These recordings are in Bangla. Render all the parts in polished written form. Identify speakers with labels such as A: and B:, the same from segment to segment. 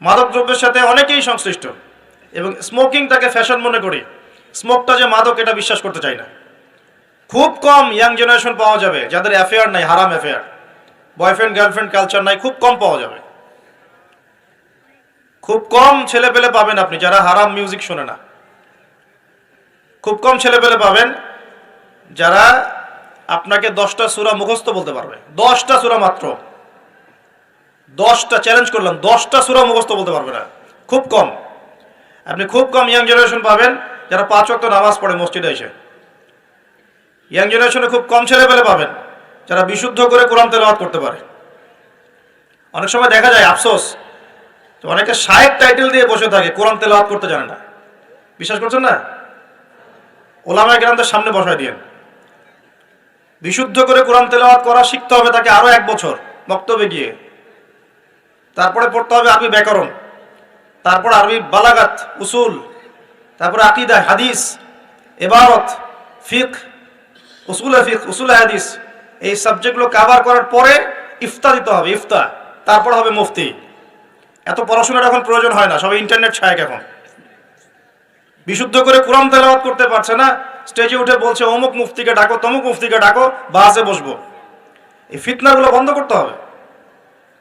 A: মাদকদ্রব্যের সাথে অনেকেই সংশ্লিষ্ট, এবং স্মোকিংটাকে ফ্যাশন মনে করি। স্মোকটা যে মাদক এটা বিশ্বাস করতে চাই না। খুব কম ইয়াং জেনারেশন পাওয়া যাবে যাদের অ্যাফেয়ার নাই, হারাম অ্যাফেয়ার, বয়ফ্রেন্ড গার্লফ্রেন্ড কালচার নাই, খুব কম পাওয়া যাবে। খুব কম ছেলে পেলে পাবেন আপনি যারা হারাম মিউজিক শোনে না। খুব কম ছেলে পেলে পাবেন যারা আপনাকে 10টা সূরা মুখস্থ বলতে পারবে। 10টা সূরা মাত্র, 10টা, চ্যালেঞ্জ করলাম, 10টা সূরা মুখস্থ বলতে পারবে না, খুব কম। আপনি খুব কম ইয়াং জেনারেশন পাবেন যারা 5 ওয়াক্ত নামাজ পড়ে মসজিদে এসে। ইয়াং জেনারেশনে খুব কম ছেলে পেলে পাবেন যারা বিশুদ্ধ করে কোরআন তেলাওয়াত করতে পারে। অনেক সময় দেখা যায় আফসোস, তো অনেকে শায়েখ টাইটেল দিয়ে বসে থাকে, কোরআন তেলাওয়াত করতে জানে না। বিশ্বাস করছেন না? ওলামায়ে কেরামদের সামনে বসায় দিয়েন। বিশুদ্ধ করে কোরআন তেলাওয়াত করা শিখতে হবে তাকে আরো 1 বছর মক্তবে গিয়ে। তারপরে পড়তে হবে আরবি ব্যাকরণ, তারপর আরবি বালাগাত, উসুল, তারপরে আকীদা, হাদিস, ইবারত, ফিকহ, উসুল হাদিস, এই সাবজেক্টগুলো কভার করার পরে ইফতা দিতে হবে, ইফতা, তারপর হবে মুফতি। এত পড়াশোনার এখন প্রয়োজন হয় না, সবাই ইন্টারনেট ছায়েক এখন। বিশুদ্ধ করে কোরআন তেলাওয়াত করতে পারছে না, স্টেজে উঠে বলছে অমুক মুফতিকে ডাকো, তমুক মুফতিকে ডাকো, বাসে বসবো। এই ফিতনাগুলো বন্ধ করতে হবে।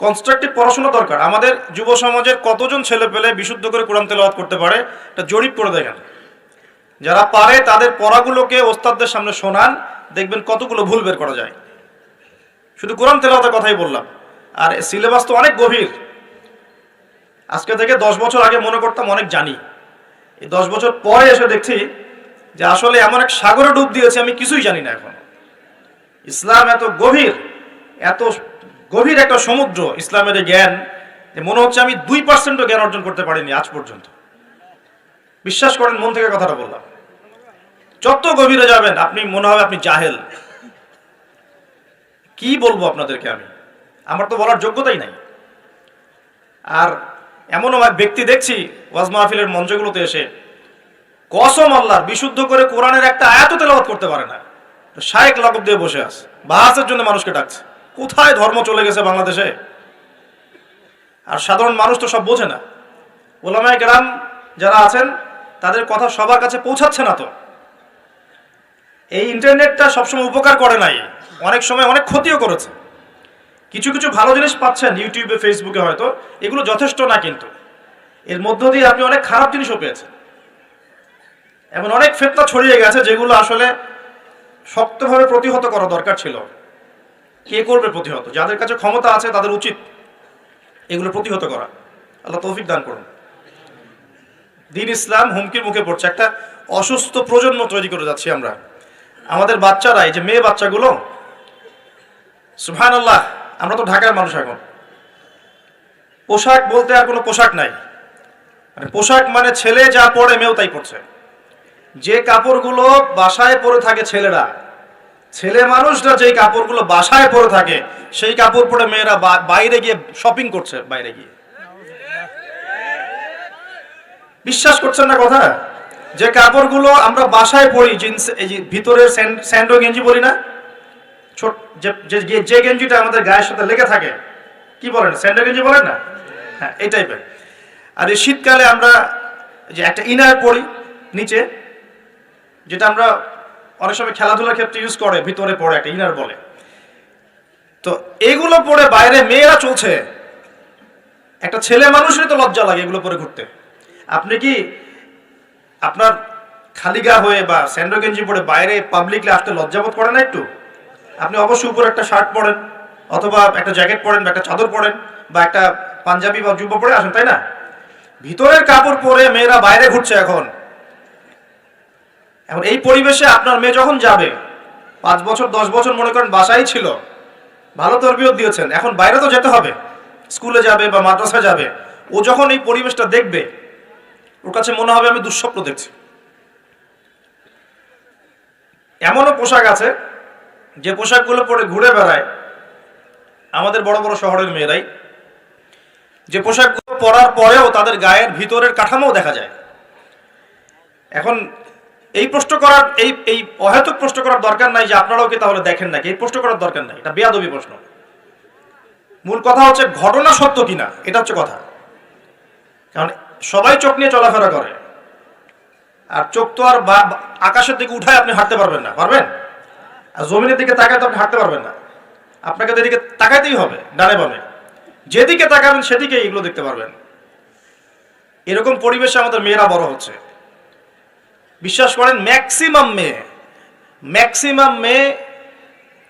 A: কনস্ট্রাকটিভ পড়াশোনা দরকার। আমাদের যুব সমাজের কতজন ছেলে পেলে বিশুদ্ধ করে কোরআন তেলাওয়াত করতে পারে, এটা জরিপ করে দেখেন। যারা পারে তাদের পড়াগুলোকে ওস্তাদদের সামনে শোনান, দেখবেন কতগুলো ভুল বের করা যায়। শুধু কোরআন তেলাওয়াতের কথাই বললাম, আর সিলেবাস তো অনেক গভীর। আজকে থেকে 10 বছর আগে মনে করতাম অনেক জানি, এই 10 বছর পরে এসে দেখছি যে আসলে এমন এক সাগরে ডুব দিয়েছে আমি কিছুই জানি না এখন। ইসলাম এত গভীর একটা সমুদ্র, ইসলামের জ্ঞান, যে মনে হচ্ছে আমি 2% জ্ঞান অর্জন করতে পারিনি আজ পর্যন্ত। বিশ্বাস করেন, মন থেকে কথাটা বললাম। যত গভীরে যাবেন আপনি মনে হবে আপনি জাহেল। কি বলবো আপনাদেরকে, আমার তো বলার যোগ্যতাই নাই। আর এমনও ব্যক্তি দেখছি ওয়াজ মাহফিলের মঞ্চগুলোতে এসে কসম আল্লাহর বিশুদ্ধ করে কোরআনের একটা আয়াতও তেলাওয়াত করতে পারে না, শায়েখ লাকব দিয়ে বসে আছে, বাহাসের জন্য মানুষকে ডাকছে। কোথায় ধর্ম চলে গেছে বাংলাদেশে! আর সাধারণ মানুষ তো সব বোঝে না। ওলামায়ে কেরাম যারা আছেন তাদের কথা সবার কাছে পৌঁছাচ্ছে না। তো এই ইন্টারনেটটা সবসময় উপকার করে নাই, অনেক সময় অনেক ক্ষতিও করেছে। কিছু কিছু ভালো জিনিস পাচ্ছেন ইউটিউবে, ফেসবুকে, হয়তো এগুলো যথেষ্ট না, কিন্তু এর মধ্য দিয়ে আপনি অনেক খারাপ জিনিসও পেয়েছেন। এমন অনেক ফিতনা ছড়িয়ে গেছে যেগুলো আসলে শক্তভাবে প্রতিহত করা দরকার ছিল। কে করবে প্রতিহত? যাদের কাছে ক্ষমতা আছে তাদের উচিত এগুলো প্রতিহত করা। আল্লাহ তৌফিক দান করুন। দ্বীন ইসলাম হুমকির মুখে পড়ছে। একটা অসুস্থ প্রজন্ম তৈরি করে যাচ্ছি আমরা। আমাদের বাচ্চারা, এই যে মেয়ে বাচ্চাগুলো, সুবহানাল্লাহ, আমরা তো ঢাকার মানুষ, এখন পোশাক বলতে আর কোনো পোশাক নাই। মানে পোশাক মানে ছেলে যা পরে মেয়েও তাই পড়ছে। যে কাপড়গুলো বাসায় পরে থাকে ছেলেরা, ছেলে মানুষরা যেই কাপড়গুলো বাসায় পরে থাকে সেই কাপড় পরে মেয়েরা বাইরে গিয়ে শপিং করছে, বাইরে গিয়ে। বিশ্বাস করছেন না কথা? যে কাপড়গুলো আমরা বাসায় পরি, জিন্স, এই যে ভিতরের স্যান্ডো গেঞ্জি বলি না, ছোট যে গেঞ্জিটা আমাদের গায়ের সাথে লেগে থাকে, কি বলেন, স্যান্ডো গেঞ্জি বলেন না? হ্যাঁ, এই টাইপের। আর এই শীতকালে আমরা যে একটা ইনার পরি নিচে, যেটা আমরা অনেক সময় খেলাধুলার ক্ষেত্রে ইউজ করে, ভিতরে পরে একটা ইনার বলে। তো এগুলো পরে বাইরে মেয়েরা চলছে। একটা ছেলে মানুষেরই তো লজ্জা লাগে এগুলো পরে ঘুরতে। আপনি কি আপনার খালি গা হয়ে বা স্যান্ডো গেঞ্জি পরে বাইরে পাবলিকলি আসতে লজ্জাবোধ করেন না একটু? আপনি অবশ্যই উপরে একটা শার্ট পরেন, অথবা একটা জ্যাকেট পরেন, বা একটা চাদর পরেন, বা একটা পাঞ্জাবি বা জুব্বা পরে আসেন, তাই না? ভিতরের কাপড় পরে মেয়েরা বাইরে ঘুরছে এখন। এই পরিবেশে আপনার মেয়ে যখন যাবে, 5 বছর 10 বছর মনে করেন বাসায় ছিল, ভালো তরবিয়ত দিয়েছেন, এখন বাইরে তো যেতে হবে, স্কুলে যাবে বা মাদ্রাসায় যাবে। ও যখন এই পরিবেশটা দেখবে, ওর কাছে মনে হবে আমি দুঃস্বপ্ন দেখছি। এমনও পোশাক আছে যে পোশাকগুলো পরে ঘুরে বেড়ায় আমাদের বড় বড় শহরের মেয়েরাই, যে পোশাকগুলো পরার পরেও তাদের গায়ের ভিতরের কাঠামো দেখা যায়। এখন এই প্রশ্ন করার, এই অহেতুক প্রশ্ন করার দরকার নাই যে আপনারাও কি তাহলে দেখেন নাকি, এই প্রশ্ন করার দরকার নাই, এটা বেয়াদবি প্রশ্ন। মূল কথা হচ্ছে ঘটনা সত্য কিনা, এটা হচ্ছে কথা। কারণ সবাই চোখ নিয়ে চলাফেরা করে, আর চোখ তো আর আকাশের দিকে উঠায় আপনি হাঁটতে পারবেন না, পারবেন? আর জমিনের দিকে তাকায় তো আপনি হাঁটতে পারবেন না, আপনাকে তো এদিকে তাকাইতেই হবে, ডানে বামে যেদিকে তাকাবেন সেদিকে এগুলো দেখতে পারবেন। এরকম পরিবেশে আমাদের মেয়েরা বড় হচ্ছে। বিশ্বাস করেন ম্যাক্সিমাম মেয়ে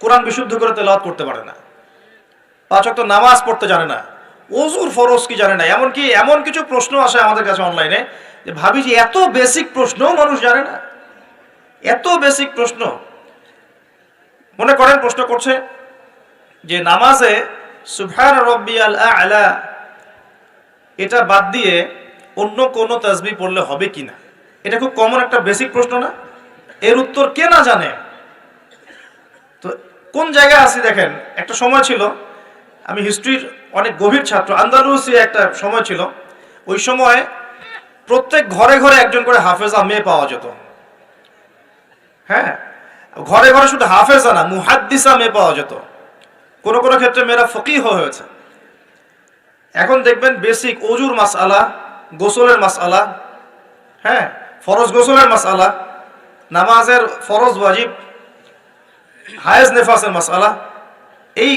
A: কোরআন বিশুদ্ধ করে তেলাওয়াত করতে পারে না, 5 ওয়াক্ত নামাজ পড়তে জানে না, ওযুর ফরজ কি জানে না। এমনকি এমন কিছু প্রশ্ন আসে আমাদের কাছে অনলাইনে যে ভাবি যে এত বেসিক প্রশ্ন মানুষ জানে না, এত বেসিক প্রশ্ন। মনে করেন প্রশ্ন করছে যে নামাজে সুবহান রাব্বিয়াল আ'লা এটা বাদ দিয়ে অন্য কোন তাসবিহ পড়লে হবে কিনা। এটা খুব কমন একটা বেসিক প্রশ্ন না? এর উত্তর কে না জানে? তো কোন জায়গায় আছি দেখেন। একটা সময় ছিল, আমি হিস্ট্রির অনেক গভীর ছাত্র, আন্দালুসিয়া একটা সময় ছিল, ওই সময় প্রত্যেক ঘরে ঘরে একজন করে হাফেজা মেয়ে পাওয়া যেত। হ্যাঁ, ঘরে ঘরে শুধু হাফেজা না, মুহাদ্দিসা মেয়ে পাওয়া যেত। কোনো কোনো ক্ষেত্রে মেয়েরা ফকিহ হয়েছে। এখন দেখবেন বেসিক ওজুর মাসআলা, গোসলের মাসআলা, হ্যাঁ ফরজ গোসলের মাসআলা, নামাজের ফরজ ওয়াজিব, হায়েজ নেফাসের মাসআলা, এই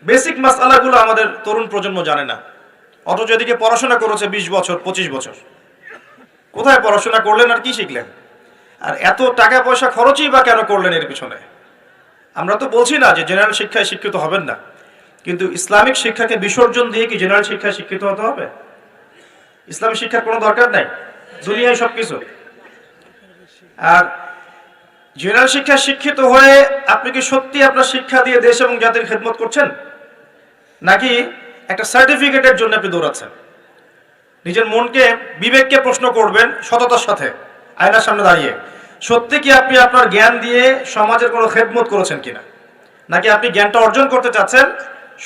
A: বেসিক মাসআলাগুলো আমাদের তরুণ প্রজন্ম জানে না। অথচ এদিকে পড়াশোনা করেছে 20 বছর 25 বছর। কোথায় পড়াশোনা করলেন আর কি শিখলেন? আর এত টাকা পয়সা খরচই বা কেন করলেন এর পিছনে? আমরা তো বলছি না যে জেনারেল শিক্ষায় শিক্ষিত হবেন না, কিন্তু ইসলামিক শিক্ষাকে বিসর্জন দিয়ে কি জেনারেল শিক্ষায় শিক্ষিত হতে হবে? ইসলামিক শিক্ষার কোনো দরকার নাই, দুনিয়ায় সবকিছু। আর জেনারেল শিক্ষায় শিক্ষিত হয়ে আপনি কি সত্যি আপনার শিক্ষা দিয়ে দেশ এবং জাতির খেদমত করছেন, নাকি একটা সার্টিফিকেটের জন্য আপনি দৌড়াচ্ছেন? নিজের মনকে, বিবেককে প্রশ্ন করবেন সততার সাথে, আয়নার সামনে দাঁড়িয়ে, সত্যি কি আপনি আপনার জ্ঞান দিয়ে সমাজের কোনো খেদমত করেছেন কিনা, নাকি আপনি জ্ঞানটা অর্জন করতে চাচ্ছেন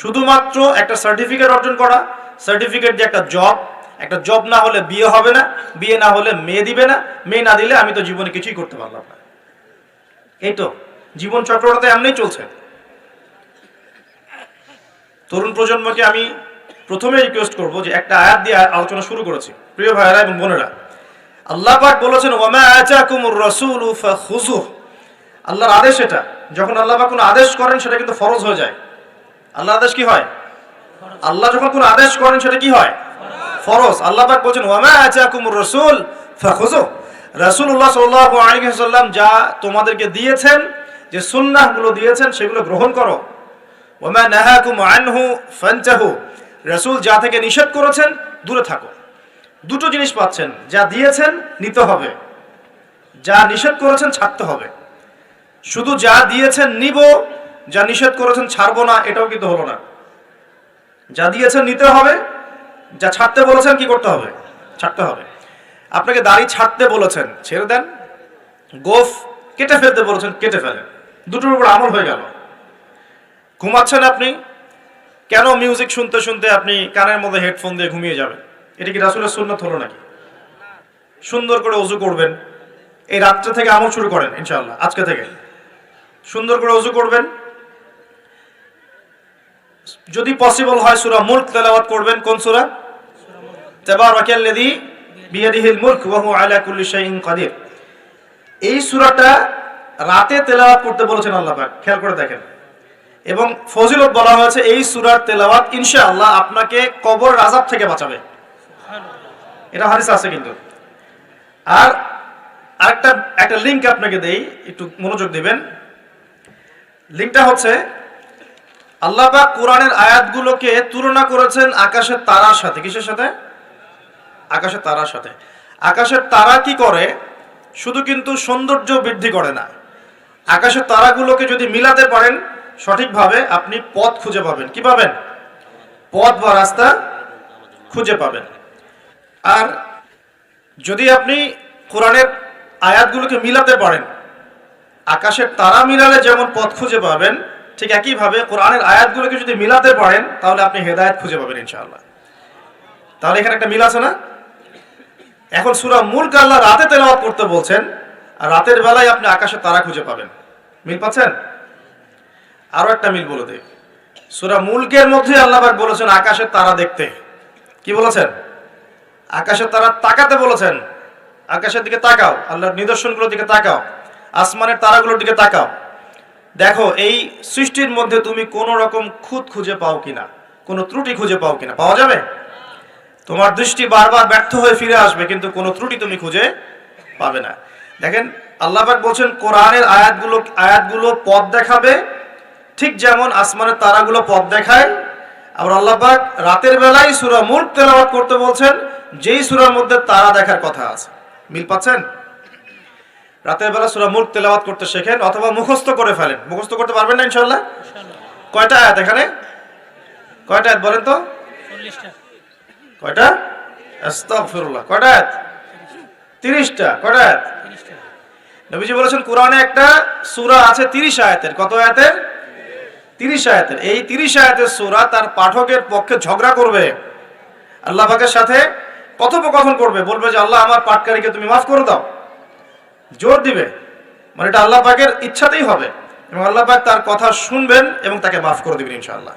A: শুধুমাত্র একটা সার্টিফিকেট অর্জন করা, সার্টিফিকেট দিয়ে একটা জব না হলে বিয়ে হবে না, বিয়ে না হলে মেয়ে দিবে না, মেয়ে না দিলে আমি তো জীবনে কিছুই করতে পারলাম না। এই তো জীবন চক্রটা এমনি চলছে। তরুণ প্রজন্মকে আমি প্রথমে রিকোয়েস্ট করব যে একটা আয়াত দিয়ে আলোচনা শুরু করেছি। প্রিয় ভাইয়েরা এবং বোনেরা, আল্লাহ পাক বলেছেন ওয়ামা আতাকুমুর রাসূলু ফাখুযুহ। আল্লাহর আদেশ এটা, যখন আল্লাহ পাক কোনো আদেশ করেন সেটা কিন্তু ফরজ হয়ে যায়। আল্লাহর আদেশ কি হয়? আল্লাহ যখন কোনো আদেশ করেন সেটা কি হয়? ফরজ। আল্লাহ পাক বলেন ওয়ামা আতাকুমুর রাসূল ফাখুযুহ। রাসূলুল্লাহ সাল্লাল্লাহু আলাইহি ওয়াসাল্লাম যা তোমাদেরকে দিয়েছেন, যে সুন্নাহগুলো দিয়েছেন সেগুলো গ্রহণ করো। ওয়ামা নাহাকুম আনহু ফান্তাহু। রাসূল যা থেকে নিষেধ করেছেন দূরে থাকো। দুটো জিনিস পাচ্ছেন, যা দিয়েছেন নিতে হবে, যা নিষেধ করেছেন ছাড়তে হবে। শুধু যা দিয়েছেন নিব, যা নিষেধ করেছেন ছাড়বো না, এটাও কিন্তু হলো না। যা দিয়েছেন নিতে হবে, যা ছাড়তে বলেছেন কি করতে হবে? ছাড়তে হবে। আপনাকে দাড়ি ছাড়তে বলেছেন, ছেড়ে দেন। গোফ কেটে ফেলতে বলেছেন, কেটে ফেলেন। দুটোর উপর আমল হয়ে গেল। ঘুমাচ্ছেন আপনি, কেন মিউজিক শুনতে শুনতে আপনি কানের মধ্যে হেডফোন দিয়ে ঘুমিয়ে যাবেন? এটা কি রাসূলের সুন্নাত হলো নাকি? সুন্দর করে ওযু করবেন, এই রাত্রে থেকে আমল শুরু করেন ইনশাআল্লাহ। আজকে থেকে সুন্দর করে ওযু করবেন, যদি পসিবল হয় সূরা মুলক তেলাওয়াত করবেন। কোন সূরা? তাবারাকাল্লাযী বিয়াদিহিল মুলক ওয়া হুয়া আলা কুল্লি শাইইন কাদির। এই সূরাটা রাতে তেলাওয়াত করতে বলেছেন আল্লাহ পাক, খেয়াল করে দেখেন। এবং ফজিলত বলা হয়েছে এই সূরার তেলাওয়াত ইনশাআল্লাহ আপনাকে কবরের আযাব থেকে বাঁচাবে। এটা হাদিস আছে কিন্তু। আর একটা লিংক আপনাকে দেই, একটু মনোযোগ দিবেন। লিংকটা হচ্ছে আল্লাহ পাক কোরআনের আয়াতগুলোকে তুলনা করেছেন আকাশের তারার সাথে। কিসের সাথে? আকাশের তারার সাথে। আকাশের তারা কি করে? শুধু কিন্তু সৌন্দর্য বৃদ্ধি করে না, আকাশের তারাগুলোকে যদি মিলাতে পারেন সঠিকভাবে, আপনি পথ খুঁজে পাবেন। কি পাবেন? পথ বা রাস্তা খুঁজে পাবেন। আর যদি আপনি কোরআনের আয়াতগুলোকে মিলাতে পারেন, আকাশের তারা মিলালে যেমন পথ খুঁজে পাবেন, ঠিক একইভাবে কোরআনের আয়াতগুলোকে যদি মিলাতে পারেন তাহলে আপনি হেদায়েত খুঁজে পাবেন ইনশাআল্লাহ। তাহলে এখানে একটা মিল আছে না? এখন সূরা মুলক আল্লাহ রাতে তেলাওয়াত করতে বলছেন, আর রাতের বেলায় আপনি আকাশের তারা খুঁজে পাবেন। মিল পাচ্ছেন? আরো একটা মিল বলে দেই। সূরা মুলকের মধ্যে আল্লাহ পাক বলেছেন আকাশের তারা দেখতে। কি বলেছেন? আকাশের তারা তাকাতে বলেছেন, আকাশের দিকে তাকাও, আল্লাহর নিদর্শনগুলোর দিকে তাকাও, আসমানের তারাগুলোর দিকে তাকাও, দেখো এই সৃষ্টির মধ্যে তুমি কোনো রকম খুঁত খুঁজে পাও কিনা, কোনো ত্রুটি খুঁজে পাও কিনা। পাওয়া যাবে? তোমার দৃষ্টি বারবার ব্যর্থ হয়ে ফিরে আসবে, কিন্তু কোনো ত্রুটি তুমি খুঁজে পাবে না। দেখেন আল্লাহ পাক বলছেন কোরআনের আয়াতগুলো পথ দেখাবে, ঠিক যেমন আসমানের তারাগুলো পথ দেখায়। আবার আল্লাহ পাক রাতের বেলায় সূরা মুলক তেলাওয়াত করতে বলছেন, যেই সূরার মধ্যে তারা দেখার কথা আছে। মিল পাচ্ছেন? রাতের বেলা সূরা মুলক তেলাওয়াত করতে শেখেন, অথবা মুখস্থ করে ফেলেন। মুখস্থ করতে পারবেন না ইনশাআল্লাহ? কয়টা আয়াত এখানে? কয়টা আয়াত বলেন তো?
B: 40টা।
A: কয়টা? আস্তাগফিরুল্লাহ। কয়টা আয়াত? 30টা। কয়টা আয়াত?
B: 30টা।
A: নবীজি বলেছেন কোরআনে একটা সূরা আছে 30 আয়াতের। কত আয়াতের? 30 আয়াতের। এই 30 আয়াতের সূরা তার পাঠকের পক্ষে ঝগড়া করবে, আল্লাহ পাকের সাথে কথোপকথন করবে, বলবে যে আল্লাহ আমার পাঠকারীকে তুমি মাফ করে দাও, জোর দিবে। মানে এটা আল্লাহ পাকের ইচ্ছাতেই হবে, এবং আল্লাহ পাক তার কথা শুনবেন এবং তাকে মাফ করে দিবেন ইনশাআল্লাহ।